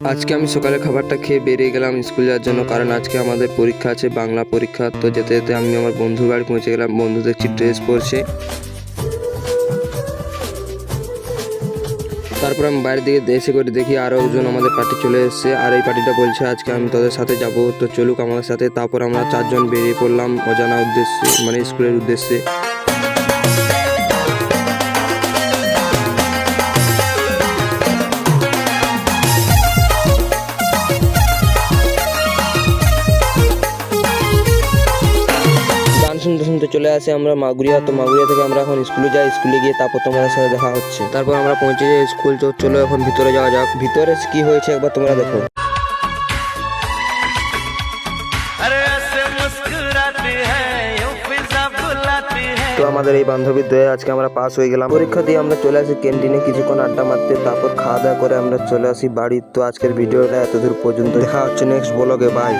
আজকে আমি সকালে খাবারটা খেয়ে বেরিয়ে গেলাম স্কুল যাওয়ার জন্য, কারণ আজকে আমাদের পরীক্ষা আছে, বাংলা পরীক্ষা। তো যেতে যেতে আমি আমার বন্ধুর বাড়ি পৌঁছে গেলাম। বন্ধু দেখছি ড্রেস পরছে। তারপর আমি বাইরের দিকে এসে করে দেখি আরও একজন আমাদের পার্টি চলে এসেছে, আর এই পার্টিটা বলছে আজকে আমি তাদের সাথে যাব, তো চলুক আমাদের সাথে। তারপর আমরা চারজন বেরিয়ে পড়লাম অজানা উদ্দেশ্যে, মানে স্কুলের উদ্দেশ্যে। গান শুনতে শুনতে চলে আসি আমরা মাগুরিয়া। তো মাগুরিয়া থেকে আমরা এখন স্কুলে যাই। স্কুলে গিয়ে তারপর তোমাদের সাথে দেখা হচ্ছে। তারপর আমরা পৌঁছে যাই স্কুল। তো চলো এখন ভিতরে যাওয়া যাক। ভিতরে কি হয়েছে একবার তোমরা দেখো। তো আমাদের এই বান্ধবীর দয়ে আজকে আমরা পাস হয়ে গেলাম। পরীক্ষা দিয়ে আমরা চলে আসি ক্যান্টিনে কিছুক্ষণ আড্ডা মারতে, তারপর খাওয়া দাওয়া করে আমরা চলে আসি বাড়ি। তো আজকের ভিডিওটা এতদূর পর্যন্ত, দেখা হচ্ছে নেক্সট ব্লগে। বাই।